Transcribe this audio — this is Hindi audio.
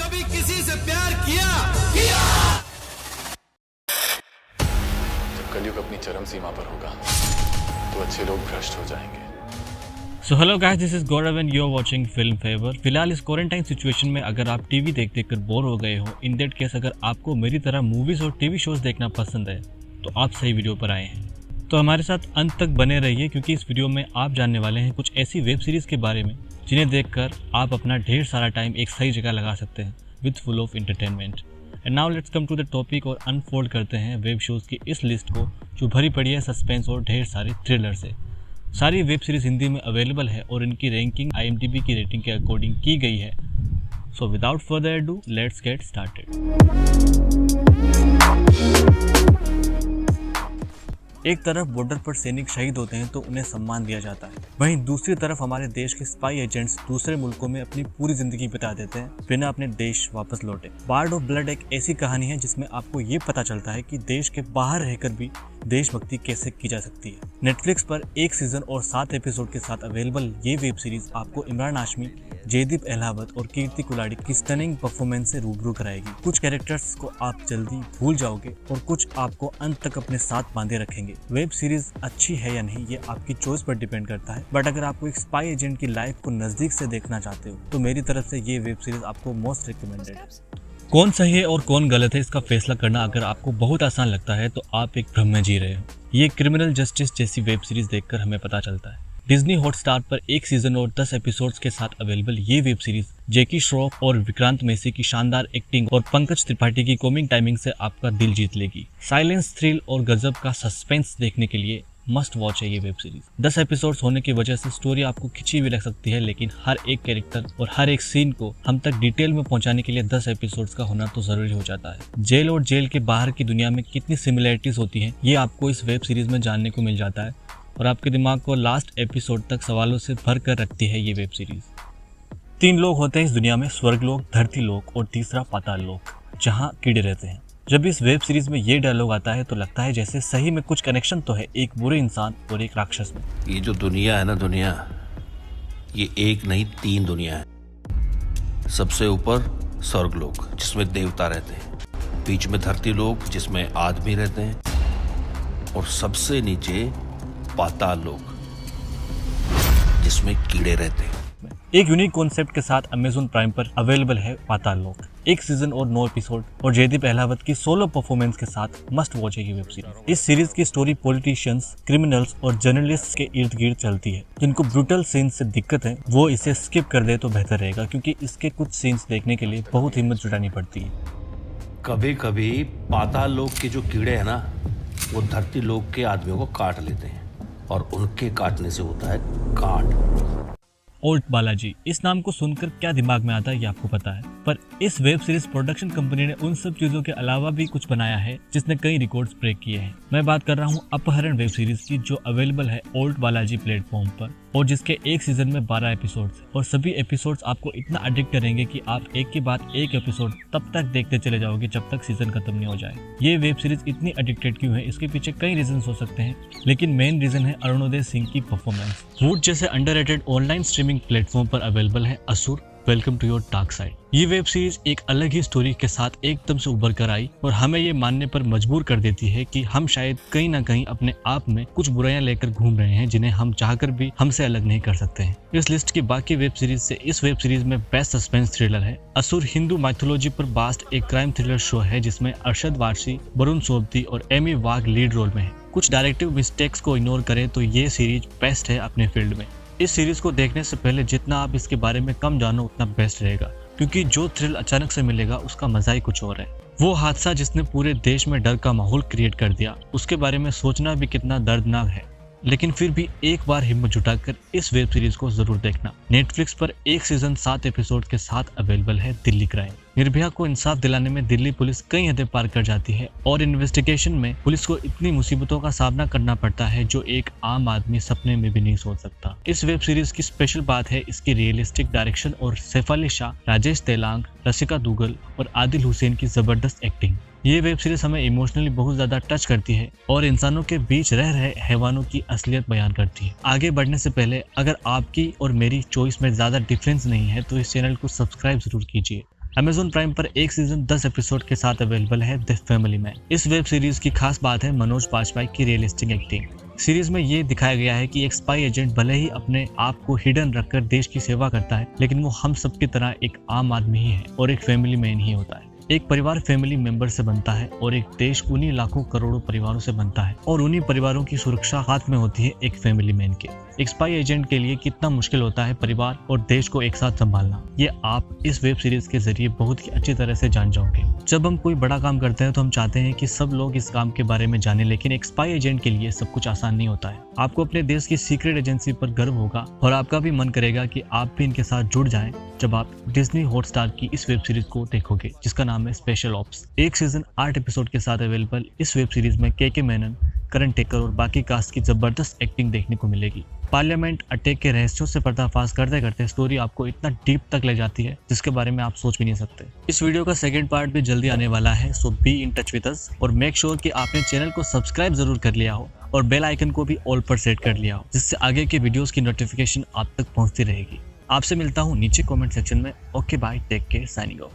कभी किसी से प्यार किया? जब कलयुग अपनी चरम सीमा पर होगा तो अच्छे लोग भ्रष्ट हो जाएंगे। So hello guys, this is Gaurav and you are watching film favour. फिलहाल इस क्वारंटाइन सिचुएशन में अगर आप टीवी देख देख कर बोर हो गए हो, इन दैट केस अगर आपको मेरी तरह मूवीज और टीवी शोज देखना पसंद है तो आप सही वीडियो पर आए हैं। तो हमारे साथ अंत तक बने रहिए क्योंकि इस वीडियो में आप जानने वाले हैं कुछ ऐसी वेब सीरीज के बारे में जिन्हें देखकर आप अपना ढेर सारा टाइम एक सही जगह लगा सकते हैं with full of entertainment. And now let's come to the topic और अनफोल्ड करते हैं वेब शोज की इस लिस्ट को जो भरी पड़ी है सस्पेंस और ढेर सारे थ्रिलर से। सारी वेब सीरीज हिंदी में अवेलेबल है और इनकी रैंकिंग IMDb की रेटिंग के अकॉर्डिंग की गई है। So without further ado let's get started. एक तरफ बॉर्डर पर सैनिक शहीद होते हैं तो उन्हें सम्मान दिया जाता है, वहीं दूसरी तरफ हमारे देश के स्पाई एजेंट्स दूसरे मुल्कों में अपनी पूरी जिंदगी बिता देते हैं बिना अपने देश वापस लौटे। बार्ड ऑफ ब्लड एक ऐसी कहानी है जिसमें आपको ये पता चलता है कि देश के बाहर रहकर भी देशभक्ति कैसे की जा सकती है। नेटफ्लिक्स पर 1 सीजन और 7 एपिसोड के साथ अवेलेबल ये वेब सीरीज आपको इमरान हाशमी, जयदीप अहलावत और कीर्ति कुलाड़ी की स्टनिंग परफॉर्मेंस से रूबरू कराएगी। कुछ कैरेक्टर्स को आप जल्दी भूल जाओगे और कुछ आपको अंत तक अपने साथ बांधे रखेंगे। वेब सीरीज अच्छी है या नहीं ये आपकी चॉइस पर डिपेंड करता है, बट अगर आपको एक स्पाई एजेंट की लाइफ को नजदीक से देखना चाहते हो तो मेरी तरफ से ये वेब सीरीज आपको मोस्ट रिकमेंडेड है। कौन सही है और कौन गलत है इसका फैसला करना अगर आपको बहुत आसान लगता है तो आप एक भ्रम में जी रहे हो। ये क्रिमिनल जस्टिस जैसी वेब सीरीज देखकर हमें पता चलता है। डिज्नी हॉटस्टार पर 1 सीजन और 10 एपिसोड्स के साथ अवेलेबल ये वेब सीरीज जैकी श्रॉफ और विक्रांत मैसी की शानदार एक्टिंग और पंकज त्रिपाठी की कॉमिक टाइमिंग से आपका दिल जीत लेगी। साइलेंस, थ्रिल और गजब का सस्पेंस देखने के लिए मस्ट वॉच है ये वेब सीरीज। 10 एपिसोड्स होने की वजह से स्टोरी आपको खिंची भी लग सकती है, लेकिन हर एक कैरेक्टर और हर एक सीन को हम तक डिटेल में पहुंचाने के लिए 10 एपिसोड्स का होना तो जरूरी हो जाता है। जेल और जेल के बाहर की दुनिया में कितनी सिमिलरिटीज होती हैं ये आपको इस वेब सीरीज में जानने को मिल जाता है और आपके दिमाग को लास्ट एपिसोड तक सवालों से भर कर रखती है ये वेब सीरीज। 3 लोग होते हैं इस दुनिया में, स्वर्गलोक, धरती लोक और तीसरा पाताल लोक, जहाँ कीड़े रहते हैं। जब इस वेब सीरीज में ये डायलॉग आता है तो लगता है जैसे सही में कुछ कनेक्शन तो है एक बुरे इंसान और एक राक्षस में। ये जो दुनिया है ना, दुनिया ये एक नहीं 3 दुनिया है। सबसे ऊपर स्वर्गलोक जिसमें देवता रहते हैं, बीच में धरती लोक जिसमें आदमी रहते हैं और सबसे नीचे पाताल लोक जिसमें कीड़े रहते हैं। एक यूनिक कॉन्सेप्ट के साथ अमेज़न प्राइम पर अवेलेबल है पाताल लोक। 1 सीजन और 9 एपिसोड और जयदीप अहलावत की सोलो परफॉर्मेंस के साथ मस्ट वॉच है ये वेब सीरीज। इस सीरीज की स्टोरी पॉलिटिशियंस, क्रिमिनल्स और जर्नलिस्ट के इर्द गिर्द चलती है। जिनको ब्रूटल सीन से दिक्कत है वो इसे स्किप कर दे तो बेहतर रहेगा क्योंकि इसके कुछ सीन्स देखने के लिए बहुत हिम्मत जुटानी पड़ती है। कभी कभी पाताल लोक के जो कीड़े हैं ना वो धरती लोक के आदमियों को काट लेते हैं और उनके काटने से होता है कांड। ओल्ड बालाजी, इस नाम को सुनकर क्या दिमाग में आता है ये आपको पता है, पर इस वेब सीरीज प्रोडक्शन कंपनी ने उन सब चीजों के अलावा भी कुछ बनाया है जिसने कई रिकॉर्ड्स ब्रेक किए हैं। मैं बात कर रहा हूँ अपहरण वेब सीरीज की जो अवेलेबल है ओल्ड बालाजी प्लेटफॉर्म पर और जिसके 1 सीजन में 12 एपिसोड्स और सभी एपिसोड्स आपको इतना एडिक्ट करेंगे कि आप एक के बाद एक एपिसोड तब तक देखते चले जाओगे जब तक सीजन खत्म नहीं हो जाए। ये वेब सीरीज इतनी एडिक्टेड क्यों है इसके पीछे कई रीजन हो सकते हैं, लेकिन मेन रीजन है अरुणोदय सिंह की परफॉर्मेंस। वुड जैसे अंडररेटेड ऑनलाइन स्ट्रीमिंग प्लेटफॉर्म पर अवेलेबल है Asur, welcome to your dark side. ये वेब सीरीज एक अलग ही स्टोरी के साथ एकदम से उभर कर आई और हमें ये मानने पर मजबूर कर देती है कि हम शायद कहीं ना कहीं अपने आप में कुछ बुराइयां लेकर घूम रहे हैं जिन्हें हम चाहकर भी हमसे अलग नहीं कर सकते हैं। इस लिस्ट की बाकी वेब सीरीज से इस वेब सीरीज में बेस्ट सस्पेंस थ्रिलर है असुर। हिंदू माइथोलॉजी पर बेस्ड एक क्राइम थ्रिलर शो है जिसमें अरशद वारसी, वरुण सोबती और एमी वाघ लीड रोल में है। कुछ डायरेक्टिव मिस्टेक्स को इग्नोर करें तो ये सीरीज बेस्ट है अपने फील्ड में। इस सीरीज को देखने से पहले जितना आप इसके बारे में कम जानो उतना बेस्ट रहेगा क्योंकि जो थ्रिल अचानक से मिलेगा उसका मजा ही कुछ और है। वो हादसा जिसने पूरे देश में डर का माहौल क्रिएट कर दिया उसके बारे में सोचना भी कितना दर्दनाक है, लेकिन फिर भी एक बार हिम्मत जुटाकर इस वेब सीरीज को जरूर देखना। नेटफ्लिक्स पर 1 सीजन 7 एपिसोड के साथ अवेलेबल है दिल्ली क्राइम। निर्भया को इंसाफ दिलाने में दिल्ली पुलिस कई हदें पार कर जाती है और इन्वेस्टिगेशन में पुलिस को इतनी मुसीबतों का सामना करना पड़ता है जो एक आम आदमी सपने में भी नहीं सोच सकता। इस वेब सीरीज की स्पेशल बात है इसकी रियलिस्टिक डायरेक्शन और सैफ अली शाह, राजेश तेलांग, रसिका दुगल और आदिल हुसैन की जबरदस्त एक्टिंग। ये वेब सीरीज हमें इमोशनली बहुत ज्यादा टच करती है और इंसानों के बीच रह रहे हैवानों की असलियत बयान करती है। आगे बढ़ने से पहले अगर आपकी और मेरी चॉइस में ज्यादा डिफरेंस नहीं है तो इस चैनल को सब्सक्राइब जरूर कीजिए Amazon प्राइम पर एक सीजन 10 एपिसोड के साथ अवेलेबल है द फैमिली मैन। इस वेब सीरीज की खास बात है मनोज बाजपेयी की रियलिस्टिक एक्टिंग। सीरीज में ये दिखाया गया है कि एक स्पाई एजेंट भले ही अपने आप को हिडन रखकर देश की सेवा करता है, लेकिन वो हम सब की तरह एक आम आदमी ही है और एक फैमिली मैन ही होता है। एक परिवार फैमिली मेंबर से बनता है और एक देश उन्हीं लाखों करोड़ों परिवारों से बनता है और उन्हीं परिवारों की सुरक्षा हाथ में होती है एक फैमिली मैन के। एक स्पाई एजेंट के लिए कितना मुश्किल होता है परिवार और देश को एक साथ संभालना, ये आप इस वेब सीरीज के जरिए बहुत ही अच्छी तरह से जान जाओगे। जब हम कोई बड़ा काम करते हैं तो हम चाहते हैं कि सब लोग इस काम के बारे में जाने, लेकिन एक स्पाई एजेंट के लिए सब कुछ आसान नहीं होता है। आपको अपने देश की सीक्रेट एजेंसी पर गर्व होगा और आपका भी मन करेगा कि आप भी इनके साथ जुड़ जाएं जब आप डिज्नी हॉटस्टार की इस वेब सीरीज को देखोगे, जिसका नाम है स्पेशल ऑप्स। एक सीजन 8 एपिसोड के साथ अवेलेबल इस वेब सीरीज में के मेनन, करण टेकर और बाकी कास्ट की जबरदस्त एक्टिंग देखने को मिलेगी। पार्लियामेंट अटैक के रहस्यों से पर्दाफाश करते करते स्टोरी आपको इतना डीप तक ले जाती है जिसके बारे में आप सोच भी नहीं सकते। इस वीडियो का सेकंड पार्ट भी जल्दी आने वाला है, so be in touch with us और मेक श्योर कि आपने चैनल को सब्सक्राइब जरूर कर लिया हो और बेल आइकन को भी ऑल पर सेट कर लिया हो, जिससे आगे के वीडियोस की नोटिफिकेशन आप तक पहुंचती रहेगी। आपसे मिलता हूं नीचे कमेंट सेक्शन में। Okay bye, take care, signing of.